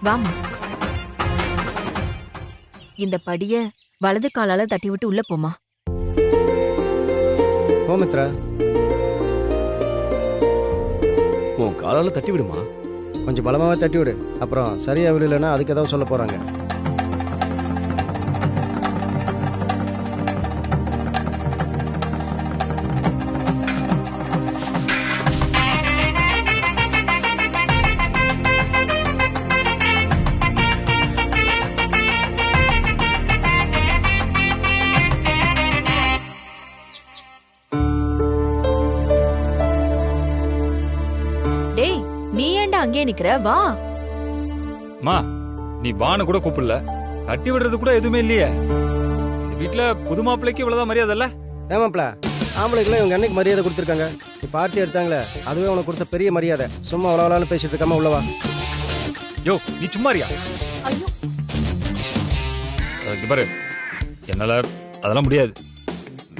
வாமா. இந்த படிய வலது காலால தட்டி விட்டு உள்ள போமா. போ மித்ரா. உன் காலால தட்டி விடுமா. கொஞ்சம் பலமாவே தட்டி விடு. அப்புறம் சரியா விடலைன்னா அதுக்கு ஏதாவது சொல்ல போறாங்க. டேய், நீ ஏன்டா அங்கே நிக்கிற? வா. மா, நீ வான்னு கூட கூப்பிடல, தட்டி விடுறது கூட எதுவுமே இல்லையே. இந்த வீட்டுல புது மாப்பிள்ளைக்கு இவ்வளவுதான் மரியாதை இல்ல? ஏமாப்ல, ஆம்பளைக்குலாம் இவங்க அன்னைக்கு மரியாதை கொடுத்துருக்காங்க. இப்போ ஆர்த்தி எடுத்தாங்களே, அதுவே உனக்கு கொடுத்த பெரிய மரியாதை. சும்மா அவ்வளோலான்னு பேசிட்டு இருக்காம உள்ளவா. யோ, நீ சும்மாரியா? ஐயோ, இங்க பாரு, என்னால அதெல்லாம் முடியாது.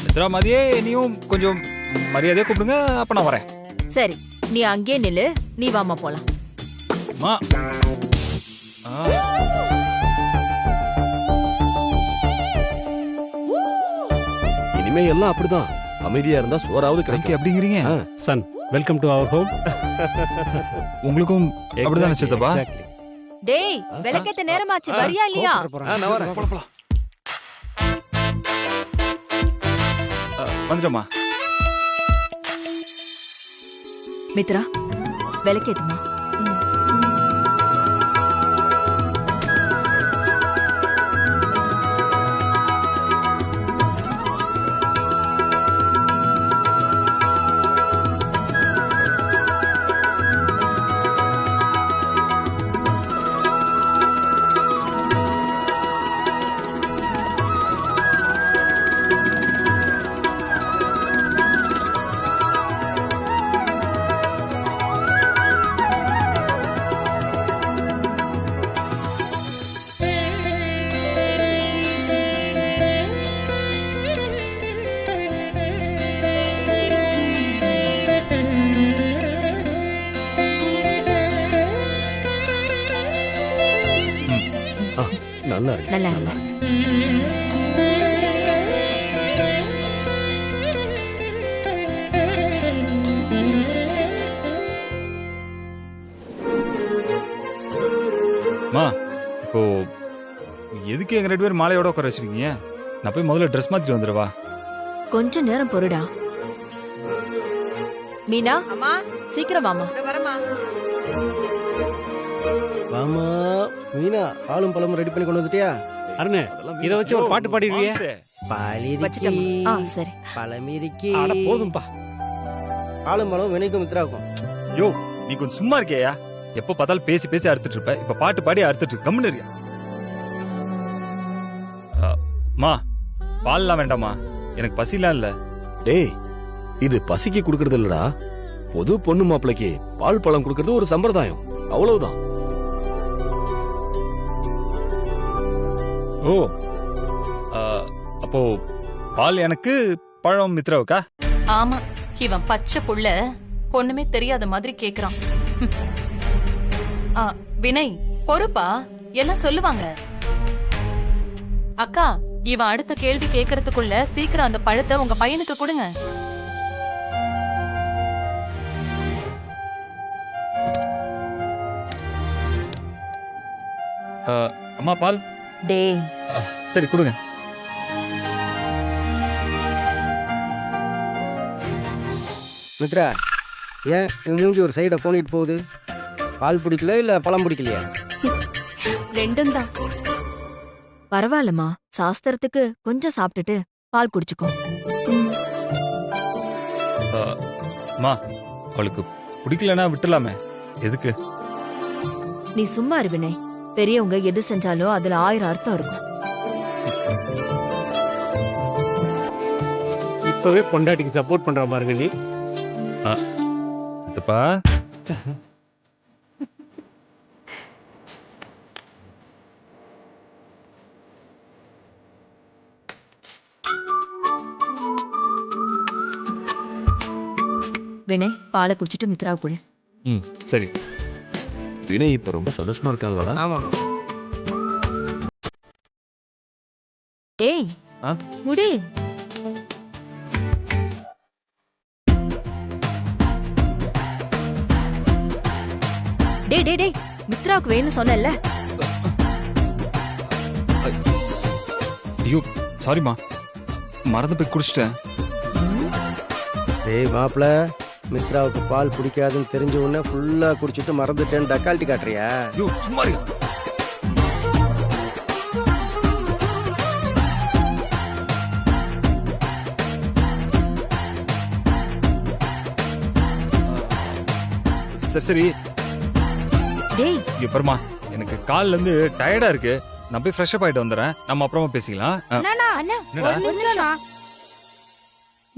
மித்ரா மாதிரியே நீயும் கொஞ்சம் மரியாதையா கூப்பிடுங்க, அப்ப நான் வரேன். சரி, நீ அங்கே நில்லு. நீ வாமா போலாம். மா. இனிமே எல்லாம் அப்படிதான். அமைதியா இருந்தா சோறாவது கிடைக்கும். அப்படிங்கிறீங்க? Son, welcome to our home. உங்களுக்கும் அப்படிதான் சித்தப்பா? டேய், விளக்கேத்த நேரமாச்சு. வரியா இல்லையா? நான் வரேன். வந்துட்டோமா? மித்ரா, விளக்கேத்துமா. நல்லா இருக்கு. நல்லா இல்ல. மா, இப்போ எதுக்கு எங்க 2 பேரும் மாலையோட உட்கார வச்சிருக்கீங்க? நான் போய் முதல்ல ட்ரெஸ் மாத்திட்டு வந்துடுவா. கொஞ்ச நேரம் பொறுடா. மீனா, அம்மா, சீக்கிரம் வாமா. இதோ வரேம்மா. வாமா மீனா, பாலும் பழமும் ரெடி பண்ணி கொண்டு வந்துட்டியா? அருண், இத வச்சு ஒரு பாட்டு பாடிடுவியே? வச்சிட்டமா. சரி. பழமிருக்கி. அட போதும்பா. பாலும் பழம் வினைக்கும் மித்ராக்கும். யோ, நீ கொஞ்சம் சும்மா இருக்கியா? எப்ப பார்த்தாலும் பேசி பேசி அறுத்துட்டு இருப்ப. இப்ப பாட்டு பாடி அறுத்துட்டு இருக்க. கம்முன்னு இருக்கியா? மா, பால்லாம் வேண்டாமா? எனக்கு பசிலாம் இல்ல. டேய், இது பசிக்கு குடுக்கறது இல்லடா. பொது பொண்ணு மாப்பிளைக்கு பால் பழம் குடுக்கறது ஒரு சம்பிரதாயம். அவ்வளவுதான். ஓ, அப்போ பால் எனக்கு, பழம் மித்ராவுக்கா? ஆமா, இவன் பச்சை புள்ள ஒண்ணுமே தெரியாத மாதிரி கேக்குறான். வினய், பொறுப்பா, எல்லாம் சொல்லுவாங்க. அக்கா, இவன் அடுத்த கேள்வி கேக்குறதுக்குள்ள சீக்கிரம் அந்த பழத்தை உங்க பையனுக்கு கொடுங்க. அம்மா, பால். டேய், சரி, கொடுங்க. மித்ரா, ஏன் மூஞ்சி ஒரு சைடை போனிட்டு போகுது? பால் பிடிக்கல இல்ல பழம் பிடிக்கலையா? ரெண்டும் தான். பரவாயில்லம்மா, சாஸ்திரத்துக்கு கொஞ்சம் சாப்பிட்டுட்டு பால் குடிச்சுக்கோ. அம்மா, அவளுக்கு பிடிக்கலன்னா விட்டுலாமே. எதுக்கு? நீ சும்மா இரு வினய். பெரியவங்க எது செஞ்சாலும் அதுல 1000 அர்த்தம் இருக்கும். இப்பவே பொண்டாட்டிக்கு சப்போர்ட் பண்ற பாருங்க நீ. சித்தப்பா, வினய், பாலை குடிச்சிட்டு மித்ராவை குடி. சரி. வினய் இப்ப ரொம்ப சந்தோஷமா இருக்காங்களா? ஆமா. ஏய் ஆ? முடி. டேய் டேய் டேய் மித்ராவுக்கு வேணும்னு சொன்னேன்ல. ஐயோ சாரிம்மா, மறந்து போய் குடிச்சிட்டேன். டேய் மாப்பிள, மித்ராவுக்கு பால் பிடிக்காதுன்னு தெரிஞ்ச உடனே ஃபுல்லா குடிச்சிட்டு மறந்துட்டேன்னு டக்கால்ட்டி காட்டுறியா? ஐயோ சும்மா இருங்க. சரி சரி, டேய் இங்க பாருமா, எனக்கு கால்ல இருந்து டயர்டா இருக்கு. நான் போய் ஃப்ரெஷ் அப் ஆயிட்டு வந்துடுறேன். நம்ம அப்புறமா பேசிக்கலாம். அண்ணா என்னடா? ஒரு நிமிஷம்.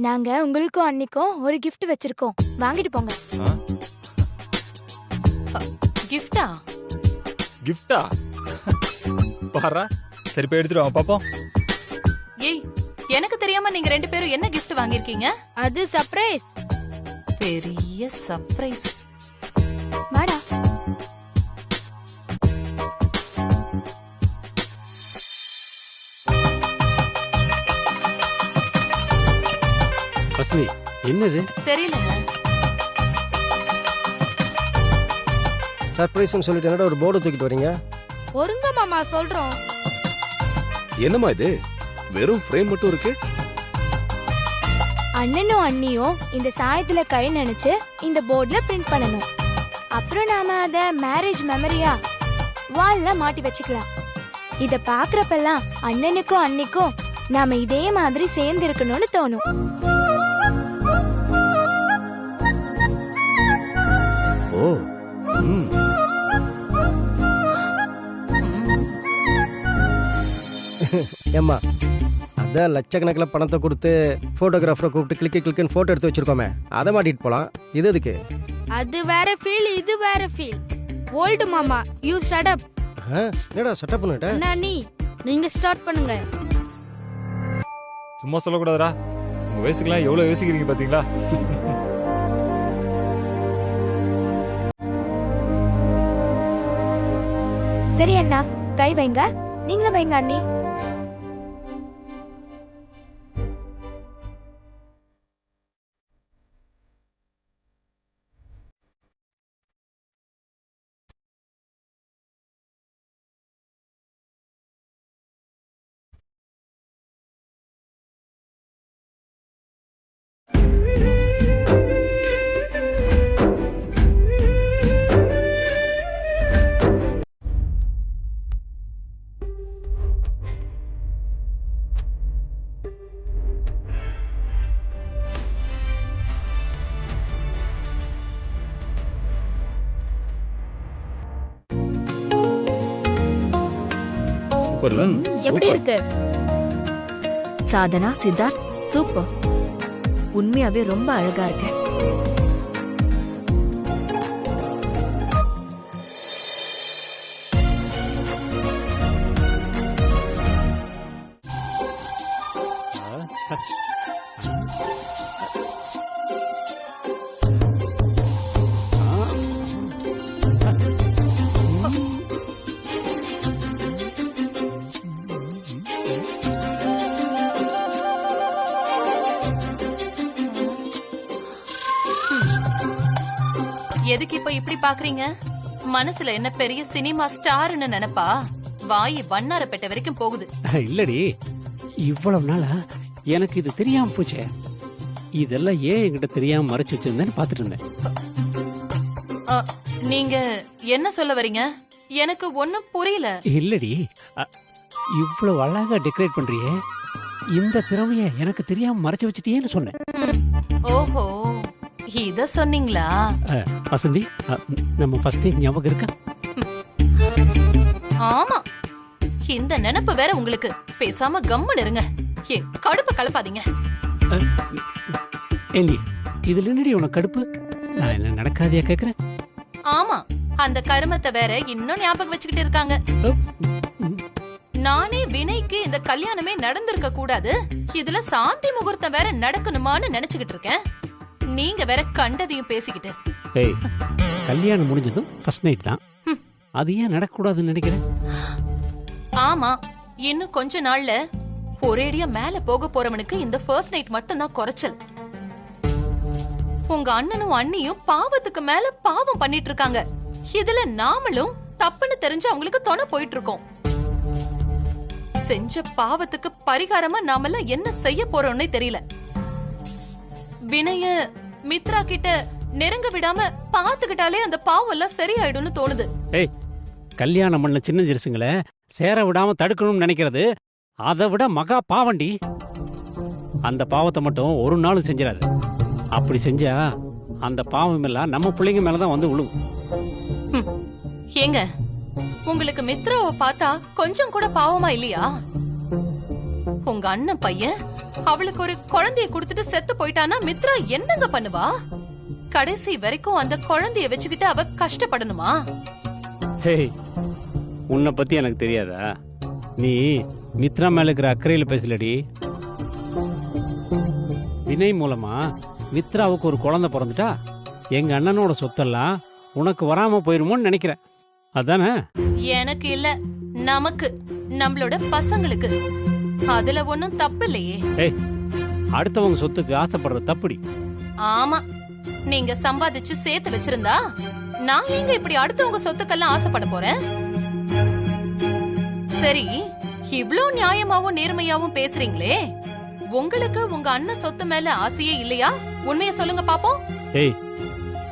நாங்க உங்களுக்கும் அன்னிக்கும் ஒரு gift வச்சிருக்கோம், வாங்கிட்டு போங்க. கிஃப்டா? கிஃப்டா? பாரா, சரி போய் எடுத்துட்டு வா பாப்போம். ஏய், எனக்கு தெரியாம நீங்க 2 பேரும் என்ன gift வாங்கிருக்கீங்க? அது சர்ப்ரைஸ். பெரிய சர்ப்ரைஸ். வாடா. வசந்தி, என்னது? தெரியலங்க. சர்ப்ரைஸ்னு சொல்லிட்டு என்னடா ஒரு போர்டு தூக்கிட்டு வரீங்க? ஒருங்க மாமா சொல்றோம். என்னம்மா இது, வெறும் ஃப்ரேம் மட்டும் இருக்கு? அண்ணனும் அண்ணியும் இந்த சாயத்துல கை நினைச்சு இந்த போர்டுல பிரிண்ட் பண்ணணும். அப்புறம் நாம அத மேரேஜ் மெமரியா வால்ல மாட்டி வச்சுக்கலாம். இத பாக்குறப்பெல்லாம் அண்ணனுக்கும் அண்ணிக்கும் நாம இதே மாதிரி சேர்ந்து இருக்கணும்னு தோணும். ஓ, ம். ஏம்மா, அதான் லட்சக்கணக்கில் பணத்தை கொடுத்து ஃபோட்டோகிராஃபரை கூப்பிட்டு கிளிக்குன்னு ஃபோட்டோ எடுத்து வச்சிருக்கோமே, அதை மாட்டிட்டு போகலாம். இது எதுக்கு? அது வேற ஃபீல், இது வேற ஃபீல். ஓல்டு மாமா, யூ ஷட் அப். என்னடா செட்டப் பண்ணிட்ட? அண்ணி, நீங்க ஸ்டார்ட் பண்ணுங்க. சும்மா சொல்லக்கூடாதுடா. உங்க வயசுக்குலாம் எவ்வளவு யோசிக்கிறீங்க பாத்தீங்களா? சரி அண்ணா, கை வைங்க. நீங்களும் வைங்க அண்ணி. சூப்பர்ல. எப்படி இருக்கு? சாதனா, சித்தார்த், சூப்பர். உண்மையாவே ரொம்ப அழகா இருக்கு. எதுக்கு இப்ப இப்படி பாக்குறீங்க? மனசுல என்ன பெரிய சினிமா ஸ்டார்னு நினைப்பா? வாய் வண்ணாரப்பேட்டை வரைக்கும் போகுது. இல்லடி, இவ்வளவு நாளா எனக்கு இது தெரியாம போச்சே. இதெல்லாம் ஏன் என்கிட்ட தெரியாம மறைச்சு வச்சிருந்தேன்னு பாத்துட்டு இருந்தேன். நீங்க என்ன சொல்ல வரீங்க? எனக்கு ஒண்ணும் புரியல. இல்லடி, இவ்வளவு அழகா டெக்கரேட் பண்றியே, இந்த திறமைய எனக்கு தெரியாம மறைச்சு வச்சிட்டியேன்னு சொன்னேன். ஓஹோ, இத சொன்னீங்களா? வசந்தி, நம்ம ஃபர்ஸ்ட் டைம் ஞாபகம் இருக்கா? ஆமா, இந்த நினைப்பு வேற உங்களுக்கு. பேசாம கம்முன்னு இருங்க. கடுப்பு கலப்பாதீங்க. ஏண்டி, இதுல என்னடி உனக்கு கடுப்பு? நான் என்ன நடக்காதையா கேக்குறேன்? ஆமா, அந்த கருமத்தை வேற இன்னும் ஞாபகம் வச்சுக்கிட்டு இருக்காங்க. நானே வினைக்கு இந்த கல்யாணமே நடந்திருக்க கூடாது, இதுல சாந்தி முகூர்த்தம் வேற நடக்கணுமான்னு நினைச்சுக்கிட்டு இருக்கேன். நீங்க வேற கண்டதையும் பேசிக்கிட்டு. ஏய், கல்யாணம் முடிஞ்சதும் ஃபர்ஸ்ட் நைட் தான். அது ஏன் நடக்கக்கூடாதுன்னு நினைக்கிறேன்? ஆமா, இன்னும் கொஞ்ச நாள்ல ஒரேடியா மேல போக போறவனுக்கு இந்த ஃபர்ஸ்ட் நைட் மட்டும் தான் குறைச்சல். உங்க அண்ணனும் அண்ணியும் பாவத்துக்கு மேல பாவம் பண்ணிட்டு இருக்காங்க. இதுல நாமளும் தப்புன்னு தெரிஞ்சு அவங்களுக்கு துணை போயிட்டு இருக்கோம். செஞ்ச பாவத்துக்கு பரிகாரமா நாமெல்லாம் என்ன செய்ய போறோம்னே தெரியல. வினய மித்ரா கிட்ட நெருங்க விடாம பாத்துக்கிட்டாலே அந்த பாவம் எல்லாம் சரியாயிடும்னு தோணுது. ஏய், கல்யாணம் பண்ண சின்ன ஜெருசுங்களை சேர விடாம தடுக்கணும்னு நினைக்கிறது அதை விட மகா பாவண்டி. அந்த பாவத்தை மட்டும் ஒரு நாளும் செஞ்சிடாது. அப்படி செஞ்சா அந்த பாவம் எல்லாம் நம்ம பிள்ளைங்க மேலதான் வந்து விழுவும். ஏங்க, உங்களுக்கு மித்ராவை பார்த்தா கொஞ்சம் கூட பாவமா இல்லையா? உங்க அண்ணன் பையன் அவளுக்கு ஒரு குழந்தைய கொடுத்துட்டு செத்து போயிட்டானா மித்ரா என்னங்க பண்ணுவா? கடைசி வரைக்கும் அந்த குழந்தைய வச்சுக்கிட்டு அவ கஷ்டப்படணுமா? ஹேய், உன்னை பத்தி எனக்கு தெரியாதா? நீ மித்ரா மேல இருக்கிற அக்கறையில பேசலடி. வினய் மூலமா மித்ராவுக்கு ஒரு குழந்தை பிறந்துட்டா எங்க அண்ணனோட சொத்தெல்லாம் உனக்கு வராம போயிருமோன்னு நினைக்கிறேன். அதானே? எனக்கு இல்ல, நமக்கு, நம்மளோட பசங்களுக்கு. அதுல ஒண்ணும் தப்பு இல்லையே. ஏய், அடுத்தவங்க சொத்துக்கு ஆசைப்படுற தப்புடி. ஆமா, நீங்க சம்பாதிச்சு சேர்த்து வச்சிருந்தா நான் எங்க இப்படி அடுத்தவங்க சொத்துக்கெல்லாம் ஆசைப்பட போறேன்? சரி, இவ்ளோ நியாயமாவும் நேர்மையாவும் பேசுறீங்களே, உங்களுக்கு உங்க அண்ணன் சொத்து மேல ஆசையே இல்லையா? உண்மையை சொல்லுங்க பாப்போம். ஏய்,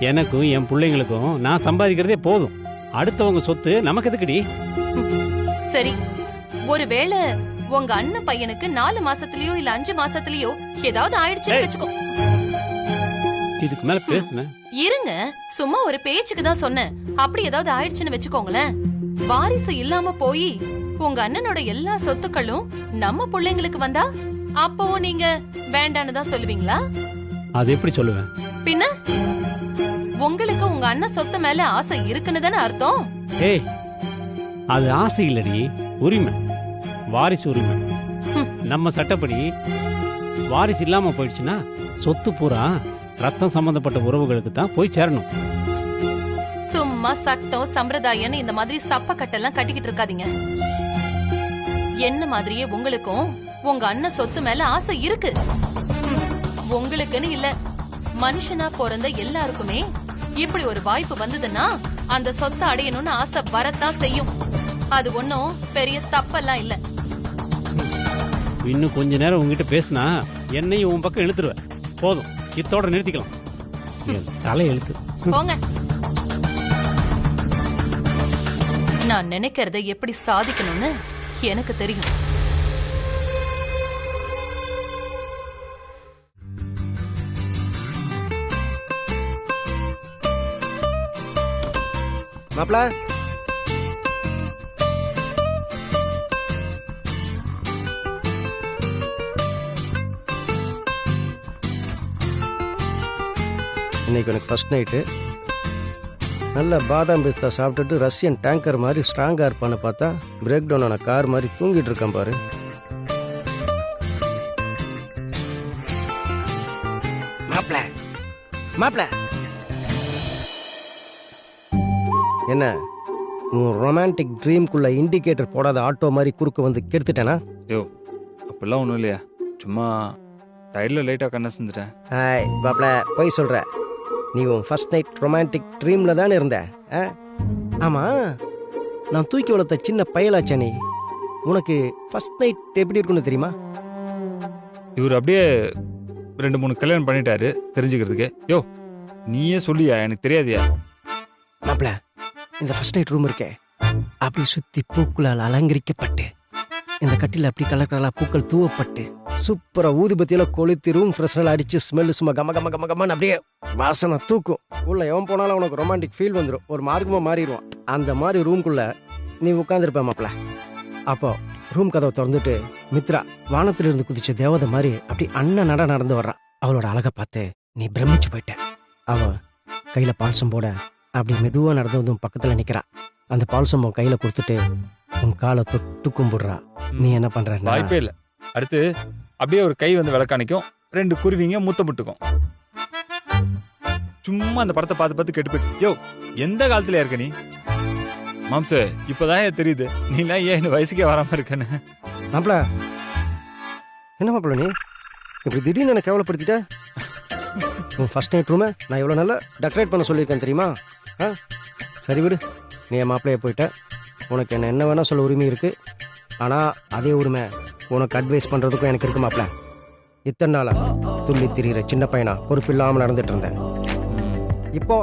எனக்கும் என் பிள்ளைங்களுக்கும் நான் சம்பாதிக்கிறதே போதும். அடுத்தவங்க சொத்து நமக்கு எதுக்குடி? சரி, ஒருவேளை உங்க அண்ணன் பையனுக்கு 4 மாசத்துலயோ இல்ல 5 மாசத்துலயோ ஏதாவது ஆயிடுச்சுன்னு வச்சுக்கோ. இதுக்கு மேல பேசுன இருங்க, சும்மா ஒரு பேச்சுக்கு தான் சொன்னேன். அப்படி ஏதாவது ஆயிடுச்சுன்னு வச்சுக்கோங்களேன், வாரிசு இல்லாம போய் உங்க அண்ணனோட எல்லா சொத்துக்களும் நம்ம பிள்ளைங்களுக்கு வந்தா அப்போ நீங்க வேண்டான்னு தான் சொல்லுவீங்களா? அது எப்படி சொல்லுவேன்? பின்ன உங்களுக்கு உங்க அண்ணன் சொத்து மேல ஆசை இருக்குன்னு தானே அர்த்தம்? ஏய், அது ஆசை இல்லடி, உரிமை, வாரிசு உரிமை. நம்ம சட்டப்படி வாரிசு இல்லாம போயிடுச்சுன்னா சொத்து பூரா ரத்தம் சம்பந்தப்பட்ட உறவுகளுக்கு தான் போய் சேரணும். சும்மா சட்டம் சம்பிரதாயம் இந்த மாதிரி சப்ப கட்டெல்லாம் கட்டிக்கிட்டு இருக்காதீங்க. என்ன மாதிரியே உங்களுக்கும் உங்க அண்ணன் சொத்து மேல ஆசை இருக்கு. உங்களுக்குன்னு இல்ல, மனுஷனா பிறந்த எல்லாருக்குமே இப்படி ஒரு வாய்ப்பு வந்ததுன்னா அந்த சொத்தை அடையணும்னு ஆசை வரத்தான் செய்யும். அது ஒன்னும் பெரிய தப்பெல்லாம் இல்ல. இன்னும் கொஞ்ச நேரம் உங்ககிட்ட பேசினா என்னையும் உன் பக்கம் இழுத்துருவேன். போதும், இத்தோட நிறுத்திக்கலாம். தலை எழுத்து போங்க. நான் நினைக்கிறத எப்படி சாதிக்கணும்னு எனக்கு தெரியும். மாப்ள, இன்னைக்கு எனக்கு ஃபர்ஸ்ட் நைட்டு. நல்ல பாதாம் பிஸ்தா சாப்பிட்டுட்டு ரஷ்யன் டேங்கர் மாதிரி ஸ்ட்ராங்காக இருப்பான்னு பார்த்தா பிரேக் டவுன் ஆன கார் மாதிரி தூங்கிட்டு இருக்கேன் பாரு. மாப்ள மாப்ள, என்ன உன் ரொமான்டிக் ட்ரீம்குள்ள இண்டிகேட்டர் போடாத ஆட்டோ மாதிரி குறுக்க வந்து கெடுத்துட்டேனா? யோ, அப்படிலாம் ஒன்றும் இல்லையா, சும்மா டயர்ல லைட்டாக கண்ணை செஞ்சுட்டேன். ஹாய் மாப்ள, போய் சொல்ற. நீ உன் ஃபர்ஸ்ட் நைட் ரொமான்டிக் ட்ரீம்ல தானே இருந்த? ஆமா, நான் தூக்கி வளர்த்த சின்ன பயலாச்சா நீ. உனக்கு ஃபர்ஸ்ட் நைட் எப்படி இருக்குன்னு தெரியுமா? இவர் அப்படியே 2-3 கல்யாணம் பண்ணிட்டாரு தெரிஞ்சுக்கிறதுக்கு. யோ, நீயே சொல்லியா, எனக்கு தெரியாதியா? மாப்ள, இந்த ஃபர்ஸ்ட் நைட் ரூம் இருக்கே, அப்படி சுத்தி பூக்களால் அலங்கரிக்கப்பட்டு, இந்த கட்டில அப்படி கலர் கலரா பூக்கள் தூவப்பட்டு, சூப்பரா ஊதுபத்தியில கொளுத்தி ரூம் ஃப்ரெஷ்னல் அடிச்சு ஸ்மெல் சும்மா கம கம கம கமன்னு அப்படியே வாசனை தூக்கும். உள்ள எவன் போனாலும் உனக்கு ரொமான்டிக் ஃபீல் வந்துடும், ஒரு மார்க்கமா மாறிடுவான். அந்த மாதிரி ரூம்குள்ள நீ உட்காந்துருப்ப மாப்ள. அப்போ ரூம் கதவை திறந்துட்டு மித்ரா வானத்திலிருந்து குதிச்ச தேவதை மாதிரி அப்படி அண்ணன் நடந்து வர்றான். அவளோட அழகை பார்த்து நீ பிரமிச்சு போயிட்ட. அவ கையில பால்சம் போட அப்படி மெதுவா நடந்து வந்து பக்கத்துல நிக்கிறா. அந்த பால்சம் உன் கையில கொடுத்துட்டு உன் காலை தொட்டு கும்பிடுறா. நீ என்ன பண்ற? வாய்ப்பே இல்லை. அடுத்து அப்படியே ஒரு கை வந்து விளக்காணிக்கும், 2 குருவிங்க முத்தமிட்டுக்கும். சும்மா அந்த படத்தை பார்த்து பார்த்து கெட்டு போயிட்டு. யோ, எந்த காலத்துல இருக்க நீ? மாம்சு இப்பதான் தெரியுது நீலாம் ஏன் இந்த வயசுக்கே வராம இருக்கன்னு. மாப்பிள என்ன மாப்பிள நீ இப்படி திடீர்னு என்ன கேவலப்படுத்திட்ட? உன் ஃபர்ஸ்ட் நைட் ரூமை நான் எவ்வளோ நல்லா டெக்கரேட் பண்ண சொல்லியிருக்கேன் தெரியுமா? ஆ சரி விடு, நீ என் மாப்பிளைய போயிட்ட. உனக்கு என்ன வேணால் சொல்ல உரிமை இருக்குது. ஆனால் அதே உரிமை உனக்கு அட்வைஸ் பண்ணுறதுக்கும் எனக்கு இருக்கு மாப்பிள. இத்தனை நாளாக துள்ளி திரிகிற சின்ன பையனா பொறுப்பு இல்லாமல் நடந்துட்டு இருந்தேன். இப்போ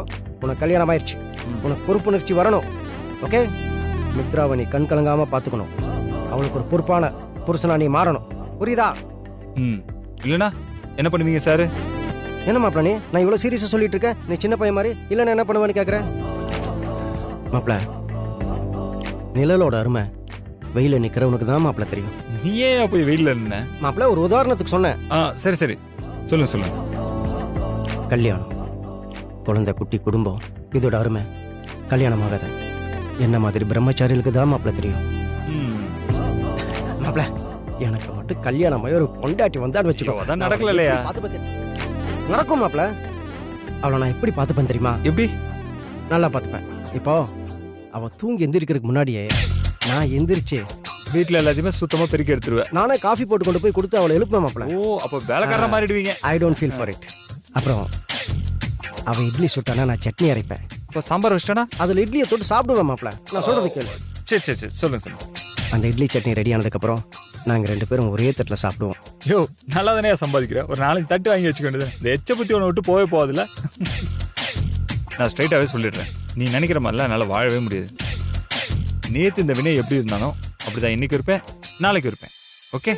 உனக்கு கல்யாணம் ஆயிடுச்சு, உனக்கு பொறுப்புணர்ச்சி வரணும். ஓகே, மித்ராவை நீ கண் கலங்காமல் பார்த்துக்கணும். அவளுக்கு ஒரு பொறுப்பான புருஷனா நீ மாறணும், புரியுதா? இல்லனா என்ன பண்ணுவீங்க சார்? என்ன மாப்பிள நீ நான் இவ்வளோ சீரியஸாக சொல்லிட்டு இருக்கேன், நீ சின்ன பையன் மாதிரி இல்லைன்னா என்ன பண்ணுவேன்னு கேட்குறேன். மாப்பிள நிழலோட அருமை வெயில நிற்கிறவனுக்கு தான் மாப்பிள தெரியும். நீயே போய் வெயில்ல நின்ன? மாப்பிள ஒரு உதாரணத்துக்கு சொன்னேன். சரி சரி சொல்லுங்க சொல்லுங்க. கல்யாணம், குழந்தை, குட்டி, குடும்பம், இதோட அருமை கல்யாணம் ஆகாத என்ன மாதிரி பிரம்மச்சாரிகளுக்கு தான் மாப்பிள தெரியும். மாப்பிள எனக்கு மட்டும் கல்யாணம் ஆகி ஒரு பொண்டாட்டி வந்தான்னு வச்சுக்கோ, அதான் நடக்கல இல்லையா? நடக்கும் மாப்பிள. அவளை நான் எப்படி பார்த்துப்பேன் தெரியுமா? எப்படி? நல்லா பார்த்துப்பேன். இப்போ அவ தூங்கி எந்திரிக்கிறதுக்கு முன்னாடியே நான் எந்திரிச்சு வீட்டுல எல்லாத்தையுமே சுத்தமா பெருக்கி எடுத்துருவேன். நானே காஃபி போட்டு கொண்டு போய் கொடுத்து அவளை எழுப்பேன் மாப்பிள. ஓ, அப்ப வேலைக்காரரா மாறிடுவீங்க. I don't feel for it. அப்புறம் அவ இட்லி சுட்டானா நான் சட்னி அரைப்பேன். இப்ப சாம்பார் வச்சிட்டானா அதுல இட்லியை தொட்டு சாப்பிடுவேன் மாப்பிள. நான் சொல்றது கேளு. சரி சரி சரி சொல்லுங்க சொல்லுங்க. அந்த இட்லி சட்னி ரெடி ஆனதுக்கப்புறம் நாங்கள் 2 பேரும் ஒரே தட்டில் சாப்பிடுவோம். யோ நல்லா தானே சம்பாதிக்கிறேன், ஒரு 4 தட்டு வாங்கி வச்சுக்க வேண்டியது. இந்த எச்ச புத்தி ஒன்று விட்டு போகாதுல்ல. நான் ஸ்ட்ரைட்டாகவே சொல்லிடுறேன், நீ நினைக்கிற மாதிரிலாம் என்னால் வாழவே முடியாது. நேற்று இந்த வினை எப்படி இருந்தானோ அப்படிதான் இன்னைக்கு இருப்பேன், நாளைக்கு இருப்பேன். ஓகே?